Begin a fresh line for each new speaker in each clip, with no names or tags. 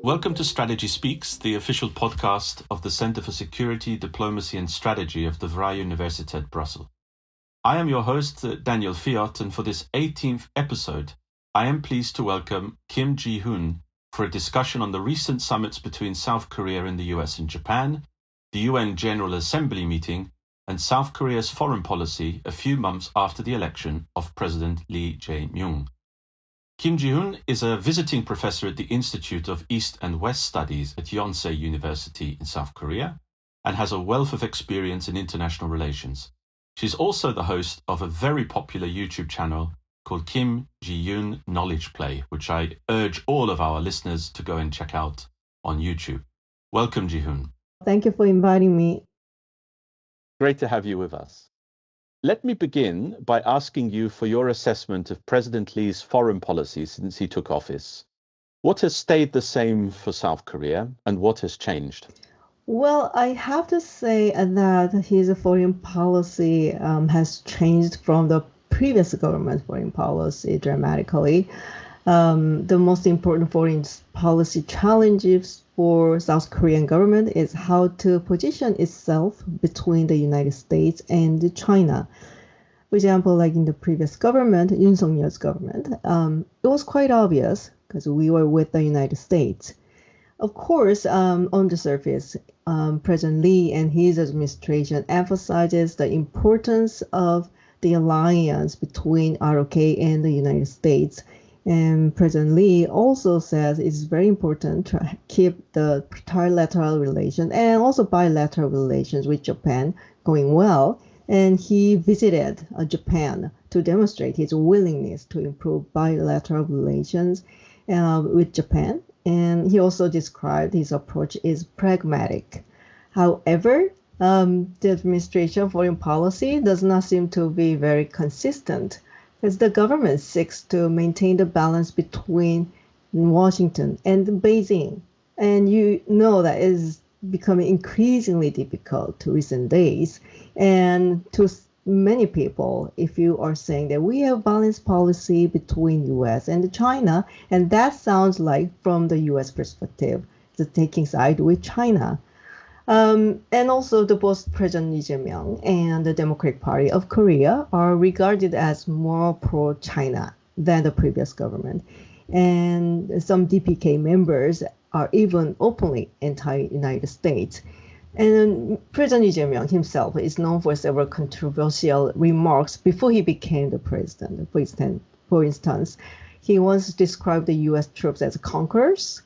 Welcome to Strategy Speaks, the official podcast of the Center for Security, Diplomacy and Strategy of the Vrije Universiteit Brussels. I am your host, Daniel Fiott, and for this 18th episode, I am pleased to welcome Kim Jiyoon for a discussion on the recent summits between South Korea and the US and Japan, the UN General Assembly meeting, and South Korea's foreign policy a few months after the election of President Lee Jae-myung. Kim Jiyoon is a visiting professor at the Institute of East and West Studies at Yonsei University in South Korea and has a wealth of experience in international relations. She's also the host of a very popular YouTube channel called Kim Jiyoon Knowledge Play, which I urge all of our listeners to go and check out on YouTube. Welcome, Jiyoon.
Thank you for inviting me.
Great to have you with us. Let me begin by asking you for your assessment of President Lee's foreign policy since he took office. What has stayed the same for South Korea and what has changed?
Well, I have to say that his foreign policy has changed from the previous government foreign policy dramatically. The most important foreign policy challenges for South Korean government is how to position itself between the United States and China. For example, like in the previous government, Yoon Suk-yeol's government, it was quite obvious because we were with the United States. Of course, on the surface, President Lee and his administration emphasizes the importance of the alliance between ROK and the United States. And President Lee also says it's very important to keep the trilateral relations and also bilateral relations with Japan going well. And he visited Japan to demonstrate his willingness to improve bilateral relations with Japan. And he also described his approach is pragmatic. However, the administration foreign policy does not seem to be very consistent, as the government seeks to maintain the balance between Washington and Beijing. And you know that is becoming increasingly difficult to recent days. And to many people, if you are saying that we have balanced policy between US and China, and that sounds like from the US perspective, the taking side with China. And also the both President Lee Jae-myung and the Democratic Party of Korea are regarded as more pro-China than the previous government. And some DPK members are even openly anti-United States. And President Lee Jae-myung himself is known for several controversial remarks before he became the president. For instance, he once described the U.S. troops as conquerors.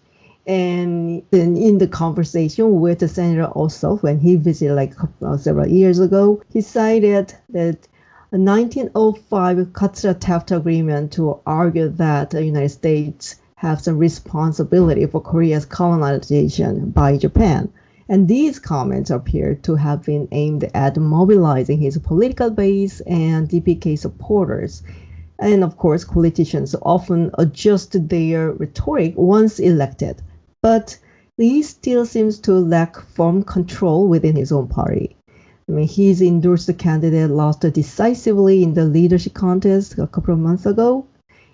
And then in the conversation with the Senator Ossoff, when he visited several years ago, he cited that a 1905 Katsura-Taft agreement to argue that the United States has some responsibility for Korea's colonization by Japan. And these comments appear to have been aimed at mobilizing his political base and DPK supporters. And of course, politicians often adjust their rhetoric once elected. But Lee still seems to lack firm control within his own party. I mean, his endorsed candidate lost decisively in the leadership contest a couple of months ago,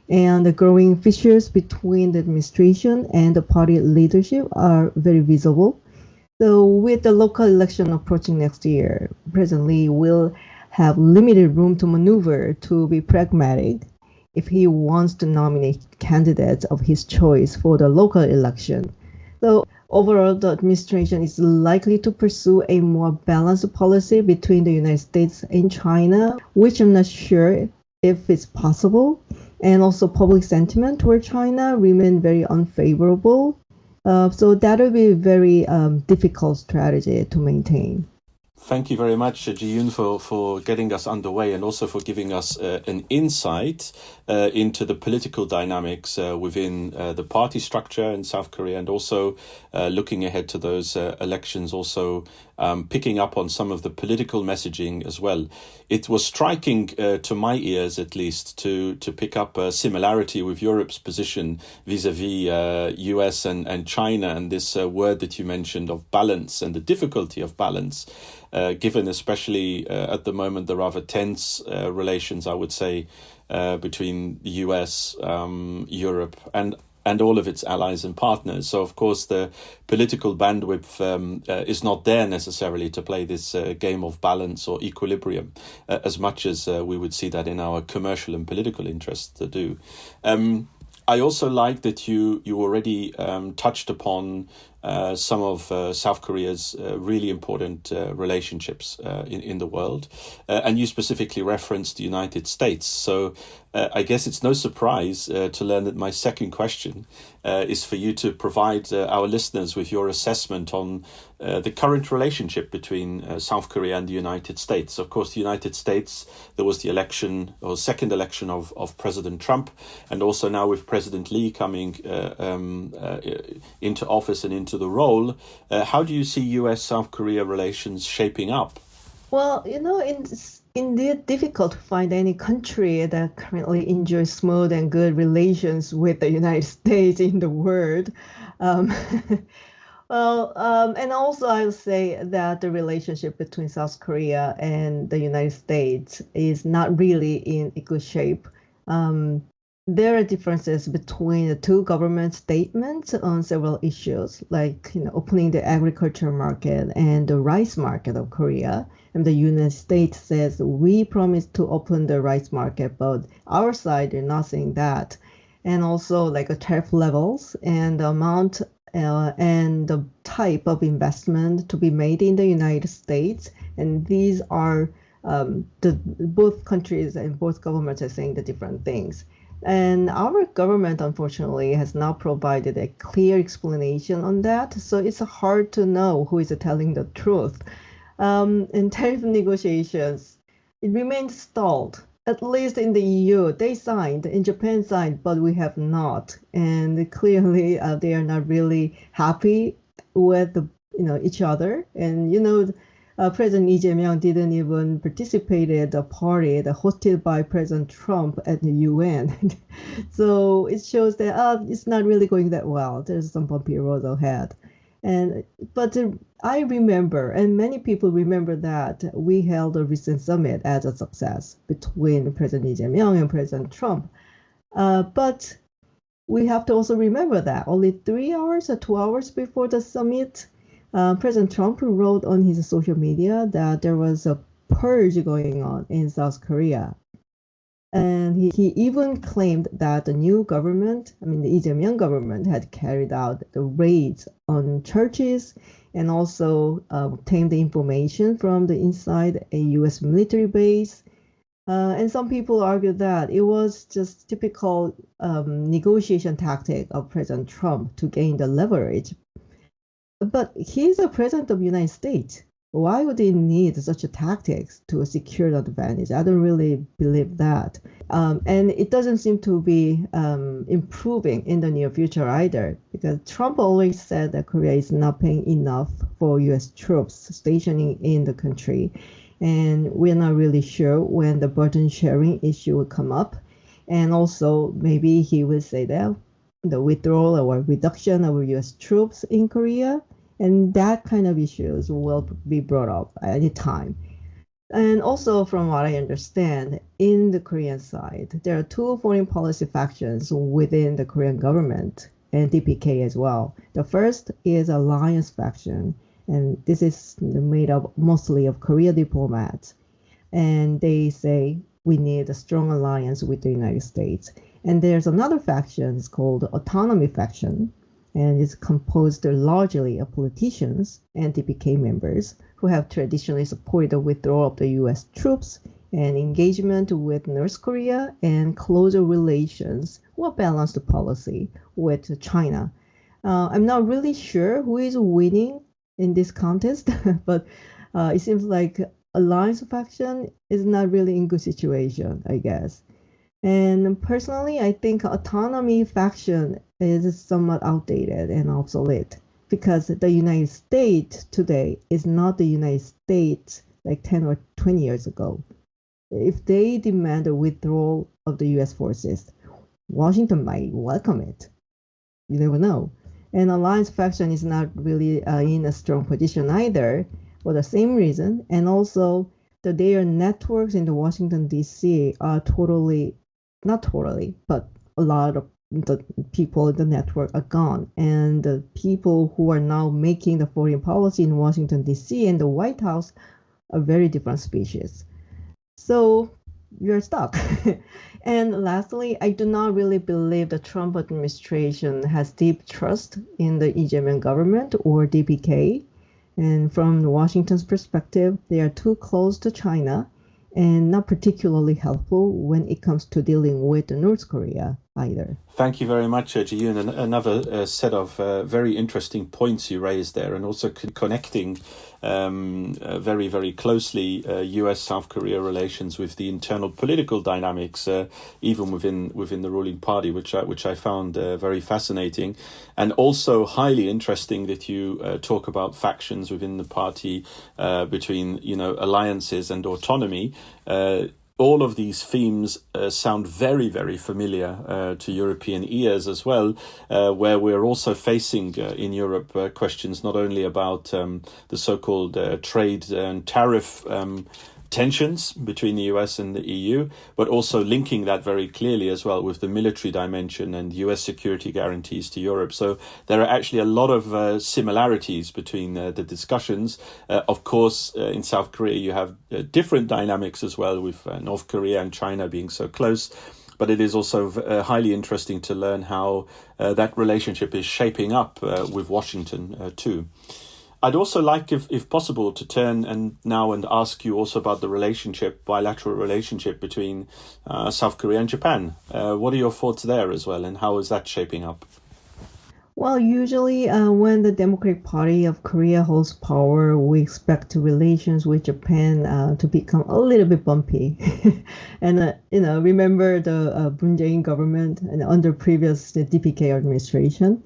and the growing fissures between the administration and the party leadership are very visible. So with the local election approaching next year, President Lee will have limited room to maneuver to be pragmatic if he wants to nominate candidates of his choice for the local election. So overall, the administration is likely to pursue a more balanced policy between the United States and China, which I'm not sure if it's possible. And also public sentiment toward China remain very unfavorable. So that will be a very difficult strategy to maintain.
Thank you very much, Jiyoon, for getting us underway and also for giving us an insight into the political dynamics within the party structure in South Korea, and also looking ahead to those elections, also picking up on some of the political messaging as well. It was striking to my ears, at least, to pick up a similarity with Europe's position vis-a-vis US and China, and this word that you mentioned of balance and the difficulty of balance. Given especially at the moment the rather tense relations, I would say, between the US, Europe, and and all of its allies and partners. So, of course, the political bandwidth is not there necessarily to play this game of balance or equilibrium as much as we would see that in our commercial and political interests to do. I also like that you already touched upon some of South Korea's really important relationships in the world. And you specifically referenced the United States. So I guess it's no surprise to learn that my second question is for you to provide our listeners with your assessment on the current relationship between South Korea and the United States. Of course, the United States, there was the election or second election of President Trump, and also now with President Lee coming into office and into the role. How do you see U.S.-South Korea relations shaping up?
Well, it's indeed difficult to find any country that currently enjoys smooth and good relations with the United States in the world. And also I would say that the relationship between South Korea and the United States is not really in equal shape. There are differences between the two government statements on several issues, like opening the agriculture market and the rice market of Korea. And the United States says we promise to open the rice market, but our side is not saying that. And also like the tariff levels and the amount and the type of investment to be made in the United States. And these are both countries and both governments are saying the different things. And our government, unfortunately, has not provided a clear explanation on that. So it's hard to know who is telling the truth. In tariff negotiations, it remains stalled. At least in the EU, they signed, in Japan signed, but we have not. And clearly, they are not really happy with each other. And President Lee Jae-myung didn't even participate at the party that hosted by President Trump at the UN. So it shows that it's not really going that well. There's some bumpy road ahead. But I remember, and many people remember, that we held a recent summit as a success between President Lee Jae-myung and President Trump. But we have to also remember that only 3 hours or 2 hours before the summit, President Trump wrote on his social media that there was a purge going on in South Korea. And he even claimed that the new government, the Lee Jae-myung government, had carried out the raids on churches and also obtained the information from the inside a U.S. military base. And some people argue that it was just typical negotiation tactic of President Trump to gain the leverage. But he's the president of the United States. Why would he need such a tactics to secure the advantage? I don't really believe that. And it doesn't seem to be improving in the near future either, because Trump always said that Korea is not paying enough for U.S. troops stationing in the country. And we're not really sure when the burden sharing issue will come up. And also maybe he will say that the withdrawal or reduction of U.S. troops in Korea, and that kind of issues will be brought up at any time. And also, from what I understand, in the Korean side, there are two foreign policy factions within the Korean government and DPK as well. The first is Alliance faction, and this is made up mostly of Korea diplomats. And they say we need a strong alliance with the United States. And there's another faction, it's called Autonomy faction, and it's composed largely of politicians and DPK members who have traditionally supported the withdrawal of the U.S. troops and engagement with North Korea and closer relations or balanced policy with China. I'm not really sure who is winning in this contest, but it seems like Alliance faction is not really in good situation, I guess. And personally, I think Autonomy faction is somewhat outdated and obsolete, because the United States today is not the United States like 10 or 20 years ago. If they demand a withdrawal of the U.S. forces, Washington might welcome it. You never know. And Alliance faction is not really in a strong position either for the same reason. And also, their networks in the Washington, D.C. are not totally, but a lot of the people in the network are gone. And the people who are now making the foreign policy in Washington, D.C. and the White House are very different species. So you're stuck. And lastly, I do not really believe the Trump administration has deep trust in the Lee Jae-myung government or DPK. And from Washington's perspective, they are too close to China and not particularly helpful when it comes to dealing with North Korea either.
Thank you very much, Jiyoon. And another set of very interesting points you raised there, and also connecting very, very closely U.S.-South Korea relations with the internal political dynamics, even within the ruling party, which I found very fascinating, and also highly interesting that you talk about factions within the party between alliances and autonomy. All of these themes sound very, very familiar to European ears as well, where we're also facing in Europe questions not only about the so-called trade and tariff tensions between the US and the EU, but also linking that very clearly as well with the military dimension and US security guarantees to Europe. So there are actually a lot of similarities between the discussions. Of course, in South Korea, you have different dynamics as well, with North Korea and China being so close. But it is also highly interesting to learn how that relationship is shaping up with Washington too. I'd also like, if possible, to turn and ask you also about the bilateral relationship between South Korea and Japan. What are your thoughts there as well, and how is that shaping up?
Well, usually when the Democratic Party of Korea holds power, we expect relations with Japan to become a little bit bumpy. And, remember the Moon Jae-in government and under previous DPK administration,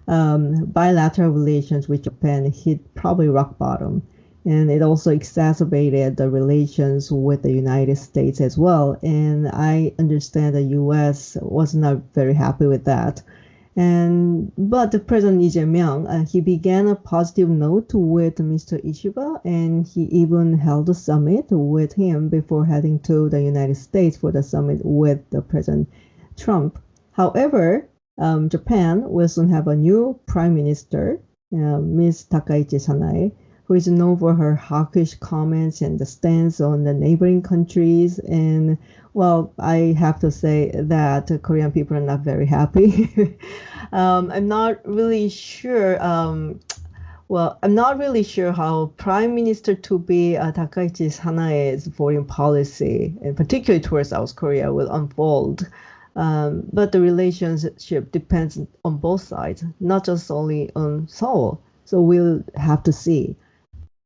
bilateral relations with Japan hit probably rock bottom. And it also exacerbated the relations with the United States as well. And I understand the U.S. was not very happy with that. But the President Lee Jae-myung, he began a positive note with Mr. Ishiba, and he even held a summit with him before heading to the United States for the summit with the President Trump. However, Japan will soon have a new prime minister, Ms. Takaichi Sanae, who is known for her hawkish comments and the stance on the neighboring countries. And, well, I have to say that Korean people are not very happy. I'm not really sure. I'm not really sure how Prime Minister to be Takaichi Sanae's foreign policy, and particularly towards South Korea, will unfold. But the relationship depends on both sides, not just only on Seoul. So we'll have to see.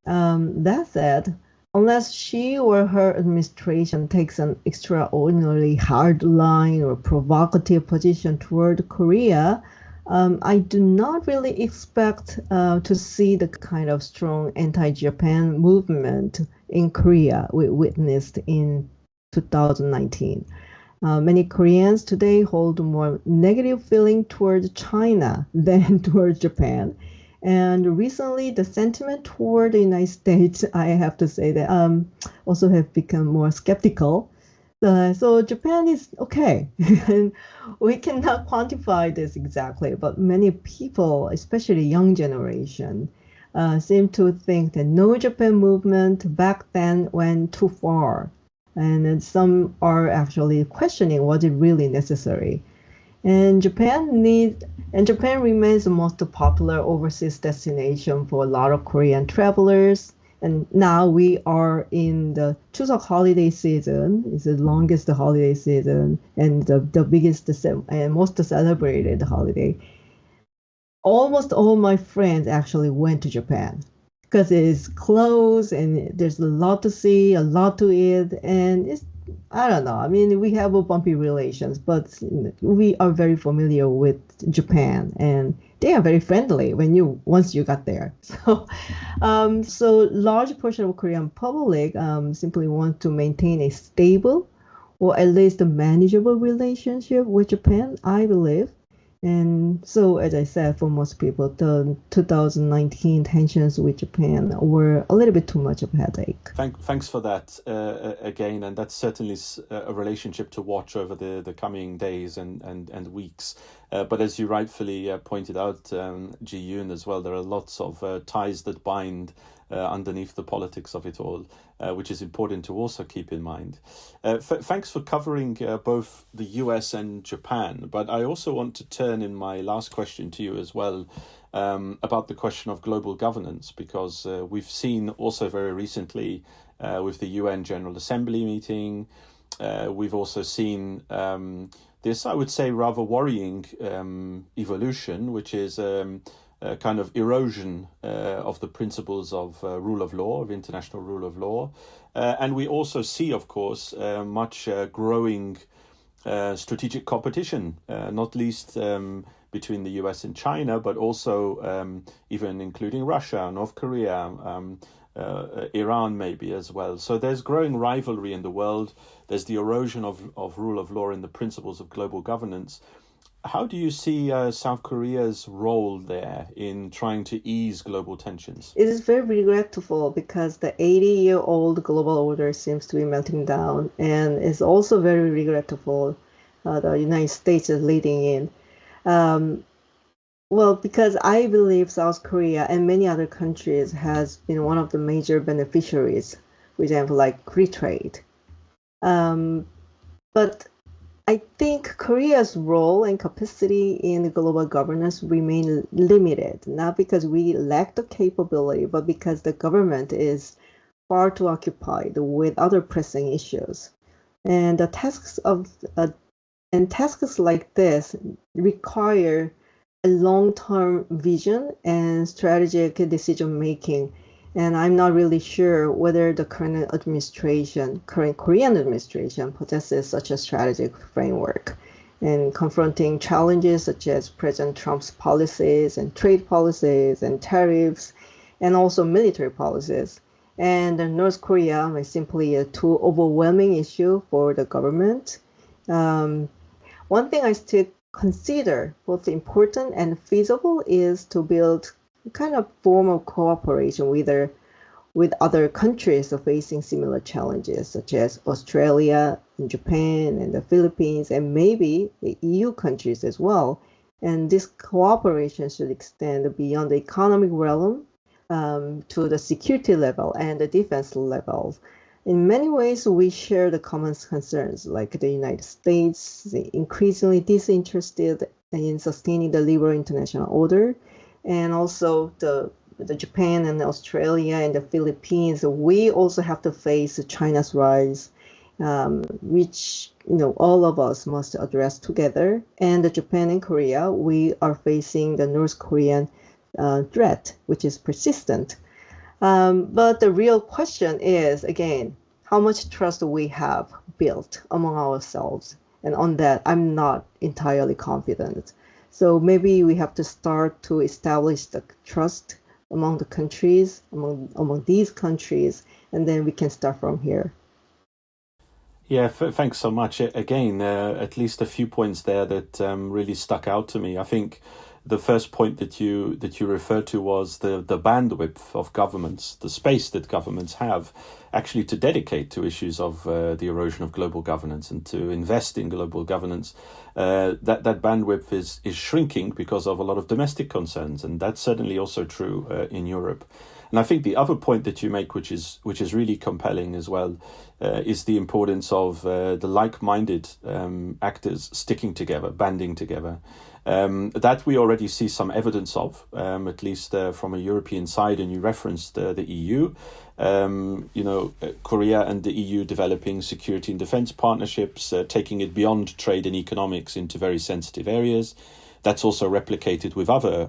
That said, unless she or her administration takes an extraordinarily hard line or provocative position toward Korea, I do not really expect to see the kind of strong anti-Japan movement in Korea we witnessed in 2019. Many Koreans today hold a more negative feeling towards China than towards Japan. And recently, the sentiment toward the United States, I have to say that also have become more skeptical. So Japan is okay. And we cannot quantify this exactly, but many people, especially young generation, seem to think that no Japan movement back then went too far. And some are actually questioning, was it really necessary? And Japan remains the most popular overseas destination for a lot of Korean travelers. And now we are in the Chuseok holiday season. It's the longest holiday season and the biggest and most celebrated holiday. Almost all my friends actually went to Japan because it is close and there's a lot to see, a lot to eat, and I don't know. I mean, we have a bumpy relations, but we are very familiar with Japan, and they are very friendly once you got there. So large portion of Korean public simply want to maintain a stable or at least a manageable relationship with Japan, I believe. And so, as I said, for most people, the 2019 tensions with Japan were a little bit too much of a headache.
Thanks for that again, and that's certainly a relationship to watch over the coming days and weeks. But as you rightfully pointed out, Jiyoon, as well, there are lots of ties that bind underneath the politics of it all, which is important to also keep in mind. Thanks for covering both the US and Japan, but I also want to turn in my last question to you as well, about the question of global governance, because we've seen also very recently with the UN General Assembly meeting, we've also seen this, I would say, rather worrying evolution, which is a kind of erosion of the principles of rule of law, of international rule of law. And we also see, of course, much growing strategic competition, not least between the US and China, but also even including Russia, North Korea, Iran maybe as well. So there's growing rivalry in the world. There's the erosion of rule of law and the principles of global governance. How do you see South Korea's role there in trying to ease global tensions?
It is very regretful because the 80-year-old global order seems to be melting down, and it's also very regretful the United States is leading in. Well, because I believe South Korea and many other countries has been one of the major beneficiaries, for example, like free trade. But I think Korea's role and capacity in global governance remain limited, not because we lack the capability, but because the government is far too occupied with other pressing issues. And the tasks like this require a long-term vision and strategic decision-making. And I'm not really sure whether the current Korean administration possesses such a strategic framework in confronting challenges such as President Trump's policies and trade policies and tariffs and also military policies. And North Korea is simply a too overwhelming issue for the government. One thing I still consider both important and feasible is to build a kind of form of cooperation with other countries facing similar challenges, such as Australia and Japan and the Philippines, and maybe the EU countries as well. And this cooperation should extend beyond the economic realm to the security level and the defense levels. In many ways, we share the common concerns, like the United States increasingly disinterested in sustaining the liberal international order, and also the Japan and Australia and the Philippines. We also have to face China's rise, which all of us must address together. And the Japan and Korea, we are facing the North Korean threat, which is persistent. But the real question is, again, how much trust we have built among ourselves. And on that, I'm not entirely confident. So maybe we have to start to establish the trust among the countries, among these countries, and then we can start from here.
Yeah, thanks so much. Again, at least a few points there that really stuck out to me. I think the first point that you referred to was the bandwidth of governments, the space that governments have actually to dedicate to issues of the erosion of global governance and to invest in global governance. That bandwidth is shrinking because of a lot of domestic concerns, and that's certainly also true in Europe. And I think the other point that you make, which is really compelling as well, is the importance of the like-minded actors sticking together, banding together. That we already see some evidence of, at least from a European side, and you referenced the EU. Korea and the EU developing security and defense partnerships, taking it beyond trade and economics into very sensitive areas. That's also replicated with other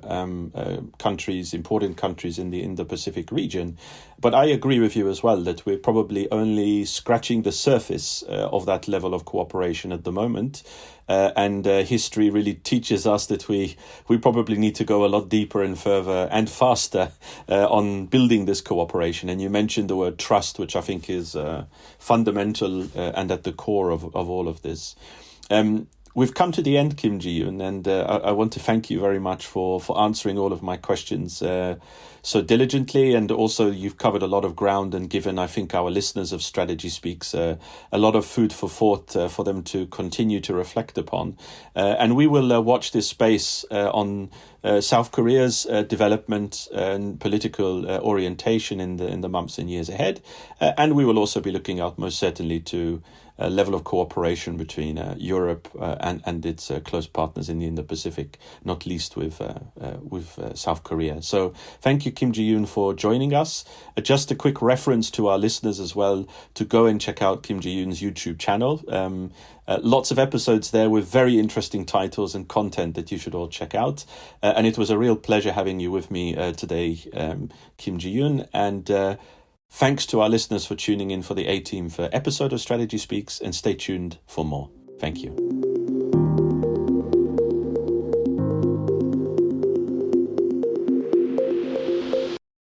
countries, important countries in the Indo-Pacific region. But I agree with you as well that we're probably only scratching the surface of that level of cooperation at the moment. And history really teaches us that we probably need to go a lot deeper and further and faster on building this cooperation. And you mentioned the word trust, which I think is fundamental and at the core of all of this. We've come to the end, Kim Jiyoon, and I want to thank you very much for answering all of my questions so diligently, and also you've covered a lot of ground and given, I think, our listeners of Strategy Speaks a lot of food for thought for them to continue to reflect upon. And we will watch this space on South Korea's development and political orientation in the months and years ahead. And we will also be looking out most certainly to a level of cooperation between Europe and its close partners in the Indo-Pacific, not least with South Korea. So thank you, Kim Jiyoon, for joining us. Just a quick reference to our listeners as well to go and check out Kim Jiyoon's YouTube channel. Lots of episodes there with very interesting titles and content that you should all check out. And it was a real pleasure having you with me today, Kim Jiyoon. And thanks to our listeners for tuning in for the 18th episode of Strategy Speaks, and stay tuned for more. Thank you.